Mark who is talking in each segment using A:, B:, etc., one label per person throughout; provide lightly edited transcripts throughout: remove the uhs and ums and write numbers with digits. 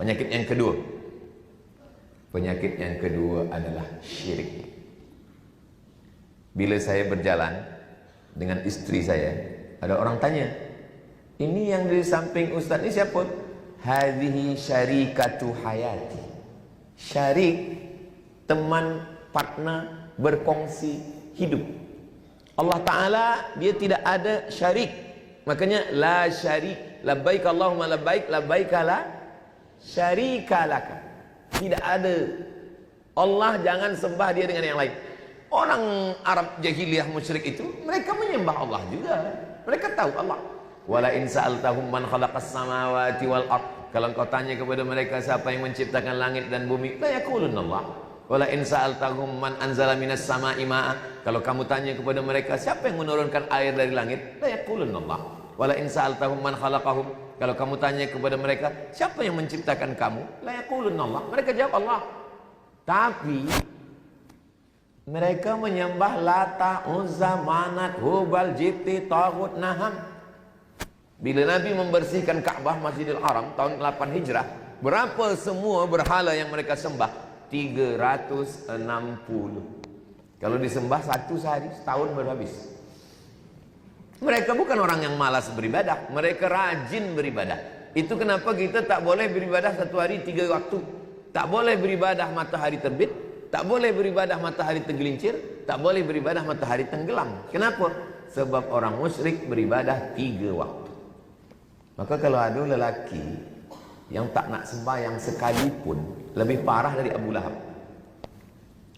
A: Penyakit yang kedua. Penyakit yang kedua adalah syirik. Bila saya berjalan dengan istri saya, ada orang tanya, ini yang di samping ustaz ini siapa? Hadhihi syarikatu hayati. Syarik, teman, partner, berkongsi hidup. Allah Ta'ala dia tidak ada syarik. Makanya la syarik, labbaik Allahumma labbaik, labbaik la syarika laka. Tidak ada. Allah jangan sembah dia dengan yang lain. Orang Arab jahiliyah musyrik itu, mereka menyembah Allah juga. Mereka tahu Allah. Wala in sa'altahum man khalaqas samawati wal ard. Kalau engkau tanya kepada mereka siapa yang menciptakan langit dan bumi, la yaqulun Allah. Wala in sa'altahum man anzala minas sama'i ma'a. Kalau kamu tanya kepada mereka siapa yang menurunkan air dari langit, la yaqulun Allah. Wala in sa'altahum man khalaqahum. Kalau kamu tanya kepada mereka siapa yang menciptakan kamu, la yaqulun Allah. Mereka jawab Allah. Tapi mereka menyembah Lata, Uzza, Manat, Hubal, Jibti, Taghut, Naham. Bila Nabi membersihkan Ka'bah Masjidil Haram tahun 8 Hijrah, berapa semua berhala yang mereka sembah? 360. Kalau disembah satu sehari, setahun baru habis. Mereka bukan orang yang malas beribadah, mereka rajin beribadah. Itu kenapa kita tak boleh beribadah satu hari 3 waktu. Tak boleh beribadah matahari terbit, tak boleh beribadah matahari tergelincir, tak boleh beribadah matahari tenggelam. Kenapa? Sebab orang musyrik beribadah 3 waktu. Maka kalau ada lelaki yang tak nak sembahyang sekalipun, lebih parah dari Abu Lahab.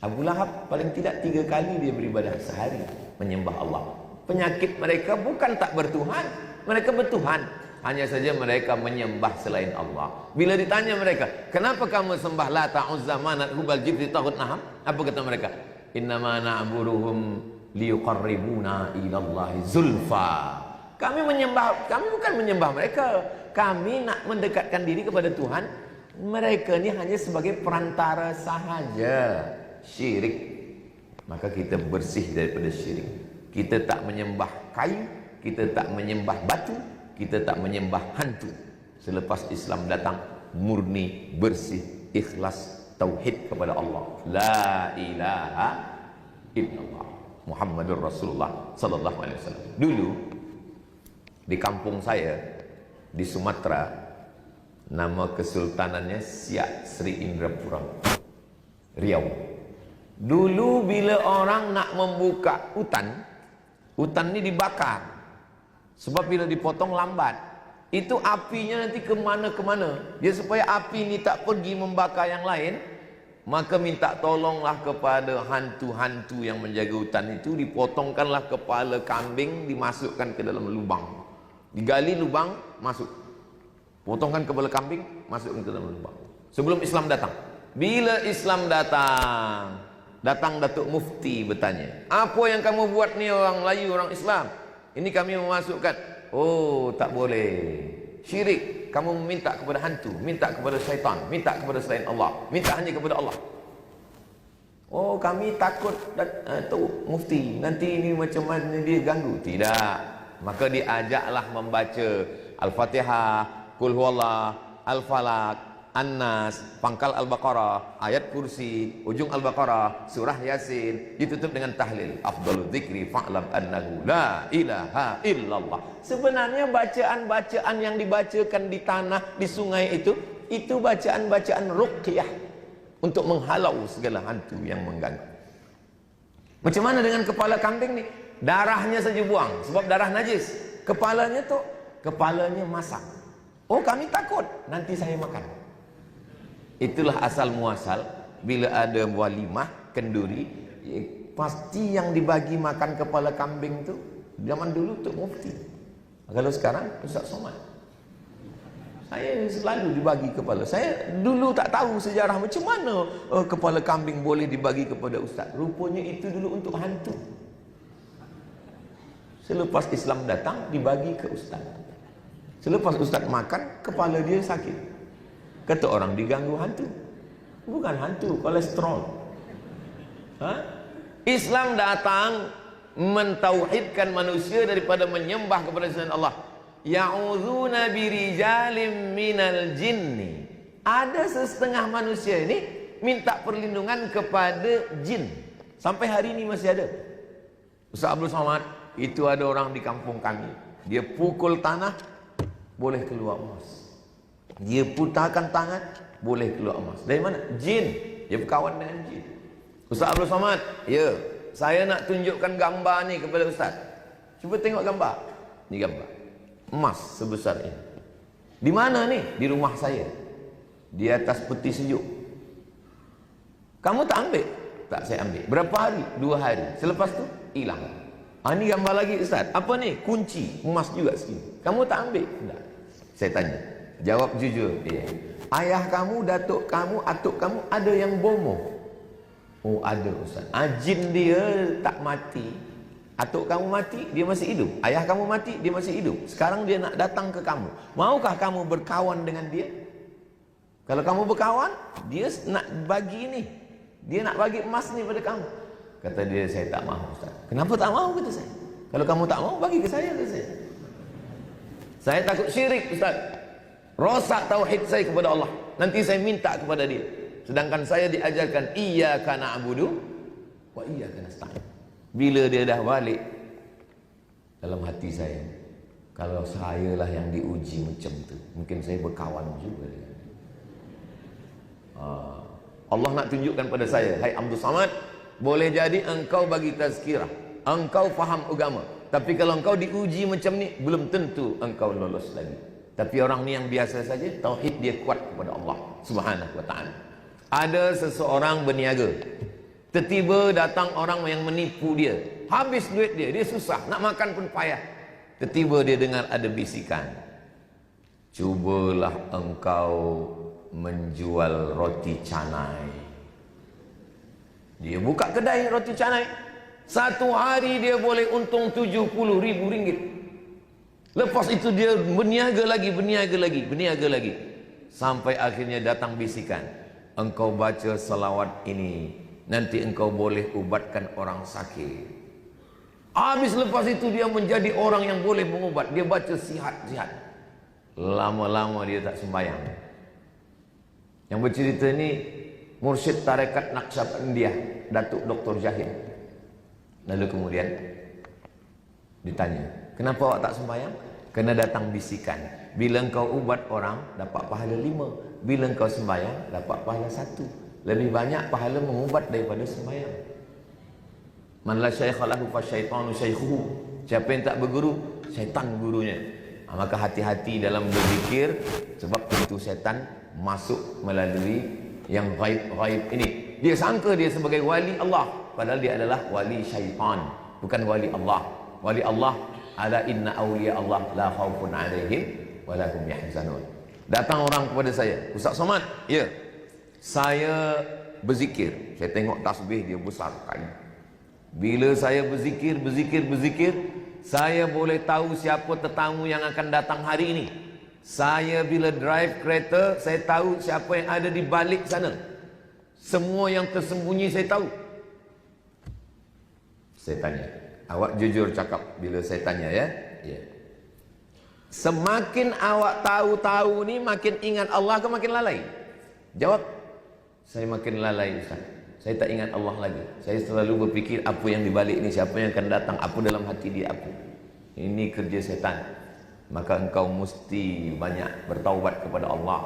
A: Abu Lahab paling tidak 3 kali dia beribadah sehari menyembah Allah. Penyakit mereka bukan tak bertuhan, mereka bertuhan. Hanya saja mereka menyembah selain Allah. Bila ditanya mereka, kenapa kamu sembah Lata, Uzza, Manat, Hubal, Jibti, Taghut, Naham? Apa kata mereka? Innama na'buduhum liyuqarribuna ilallahi zulfa. Kami bukan menyembah mereka. Kami nak mendekatkan diri kepada Tuhan. Mereka ni hanya sebagai perantara sahaja. Syirik. Maka kita bersih daripada syirik. Kita tak menyembah kayu, kita tak menyembah batu, kita tak menyembah hantu. Selepas Islam datang, murni, bersih, ikhlas, tauhid kepada Allah. La ilaha illallah Muhammadur Rasulullah sallallahu alaihi wasallam. Dulu di kampung saya di Sumatera, nama kesultanannya Siak Sri Indrapura, Riau. Dulu bila orang nak membuka hutan ini dibakar. Sebab bila dipotong lambat, itu apinya nanti kemana-kemana. Dia supaya api ini tak pergi membakar yang lain, maka minta tolonglah kepada hantu-hantu yang menjaga hutan itu. Dipotongkanlah kepala kambing, dimasukkan ke dalam lubang. Digali lubang, masuk. Potongkan kepala kambing, masukkan ke dalam lubang. Sebelum Islam datang. Bila Islam datang Datuk Mufti bertanya, apa yang kamu buat ni orang Melayu, orang Islam? Ini kami memasukkan. Oh, tak boleh. Syirik. Kamu minta kepada hantu, minta kepada syaitan, minta kepada selain Allah, minta hanya kepada Allah. Oh, kami takut Datuk Mufti, nanti ini macam mana dia ganggu. Tidak. Maka diajaklah membaca Al-Fatihah, Qul Huwallah, Al-Falaq, An-Nas, pangkal Al-Baqarah, ayat kursi, ujung Al-Baqarah, surah Yasin, ditutup dengan tahlil. Afdalul dzikri fa'lam annahu la ilaha illallah. Sebenarnya bacaan-bacaan yang dibacakan di tanah, di sungai itu bacaan-bacaan ruqyah untuk menghalau segala hantu yang mengganggu. Macam mana dengan kepala kambing nih? Darahnya saja buang, sebab darah najis. Kepalanya masak. Oh, kami takut, nanti saya makan. Itulah asal muasal. Bila ada walimah, kenduri, pasti yang dibagi makan kepala kambing tu zaman dulu Tok Mufti. Kalau sekarang Ustaz Somad. Saya selalu dibagi kepala. Saya dulu tak tahu sejarah macam mana kepala kambing boleh dibagi kepada Ustaz. Rupanya itu dulu untuk hantu. Selepas Islam datang, dibagi ke Ustaz. Selepas Ustaz makan, kepala dia sakit. Kata orang diganggu hantu. Bukan hantu, kolesterol. Islam datang mentauhidkan manusia daripada menyembah kepada selain Allah. Ya'udzuna birijalim minal jinni Ada setengah manusia ini minta perlindungan kepada jin. Sampai hari ini masih ada. Ustaz Abdul Somad, itu ada orang di kampung kami. Dia pukul tanah, boleh keluar emas. Dia putarkan tangan, boleh keluar emas. Dari mana? Jin. Dia berkawan dengan jin. Ustaz Abdul Somad, ya, saya nak tunjukkan gambar ni kepada Ustaz. Cuba tengok gambar. Ni gambar. Emas sebesar ini. Di mana ni? Di rumah saya. Di atas peti sejuk. Kamu tak ambil? Tak, saya ambil. Berapa hari? 2 hari. Selepas tu hilang. Ini gambar lagi Ustaz. Apa ni? Kunci emas juga segini. Kamu tak ambil? Tak. Saya tanya. Jawab jujur. Ayah kamu, datuk kamu, atuk kamu ada yang bomoh? Oh, ada Ustaz. Jin dia tak mati. Atuk kamu mati, dia masih hidup. Ayah kamu mati, dia masih hidup. Sekarang dia nak datang ke kamu. Maukah kamu berkawan dengan dia? Kalau kamu berkawan, dia nak bagi ni. Dia nak bagi emas ni pada kamu. Kata dia, saya tak mahu Ustaz. Kenapa tak mahu? Kata saya. Kalau kamu tak mahu, bagi ke saya. Kata saya. Saya takut syirik Ustaz. Rosak tauhid saya kepada Allah. Nanti saya minta kepada dia. Sedangkan saya diajarkan iyyaka na'budu wa iyyaka nasta'in. Bila dia dah balik dalam hati saya, kalau saya lah yang diuji macam tu, mungkin saya berkawan juga dengan dia. Allah nak tunjukkan pada saya, hai Abdul Somad, boleh jadi engkau bagi tazkirah, engkau faham agama, tapi kalau engkau diuji macam ni, belum tentu engkau lolos lagi. Tapi orang ni yang biasa saja, tauhid dia kuat kepada Allah Subhanahu wa ta'ala. Ada seseorang berniaga, tiba-tiba datang orang yang menipu dia, habis duit dia, dia susah, nak makan pun payah. Tiba-tiba dia dengar ada bisikan, cubalah engkau menjual roti canai. Dia buka kedai roti canai, 1 hari dia boleh untung 70.000 ringgit. Lepas itu dia berniaga lagi, sampai akhirnya datang bisikan, engkau baca selawat ini, nanti engkau boleh ubatkan orang sakit. Habis lepas itu dia menjadi orang yang boleh mengubat. Dia baca sihat. Lama-lama dia tak sembahyang. Yang bercerita ni mursyid tarekat Naqsyabandiyah, Datuk Dr. Jahid. Lalu kemudian ditanya, kenapa awak tak sembahyang? Kena datang bisikan, bila engkau ubat orang dapat pahala 5, bila engkau sembahyang dapat pahala 1. Lebih banyak pahala mengubat daripada sembahyang. Man la syaikha lahu fa syaitanu syaikhuhu. Siapa yang tak berguru, syaitan gurunya. Maka hati-hati dalam berzikir, sebab pintu syaitan masuk melalui yang gaib ini. Dia sangka dia sebagai wali Allah, padahal dia adalah wali syaitan, bukan wali Allah. Wali Allah, ala inna awliya Allah la khaufun alaihim wa lahum yahzanun. Datang orang kepada saya, Ustaz Somad, ya, saya berzikir, saya tengok tasbih dia besar kali. Bila saya berzikir, saya boleh tahu siapa tetamu yang akan datang hari ini. Saya bila drive kereta, saya tahu siapa yang ada di balik sana. Semua yang tersembunyi saya tahu. Saya tanya, awak jujur cakap bila saya tanya ya? Ya. Semakin awak tahu-tahu ni, makin ingat Allah ke makin lalai? Jawab, saya makin lalai Ustaz. Saya tak ingat Allah lagi. Saya selalu berfikir apa yang dibalik ni, siapa yang akan datang, apa dalam hati dia, apa. Ini kerja setan. Maka engkau mesti banyak bertaubat kepada Allah.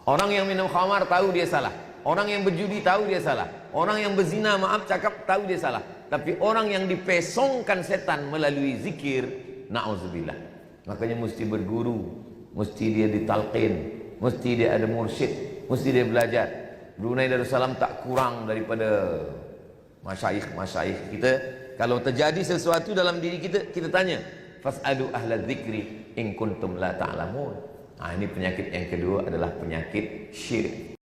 A: Orang yang minum khamar tahu dia salah. Orang yang berjudi tahu dia salah. Orang yang berzina, maaf cakap, tahu dia salah. Tapi orang yang dipesongkan setan melalui zikir, na'udzubillah, makanya mesti berguru, mesti dia ditalqin, mesti dia ada mursyid, mesti dia belajar. Brunei Darussalam tak kurang daripada masyayikh kita. Kalau terjadi sesuatu dalam diri kita, kita tanya, fas'alu ahla dzikri in kuntum la ta'lamun. Ini penyakit yang kedua adalah penyakit syirik.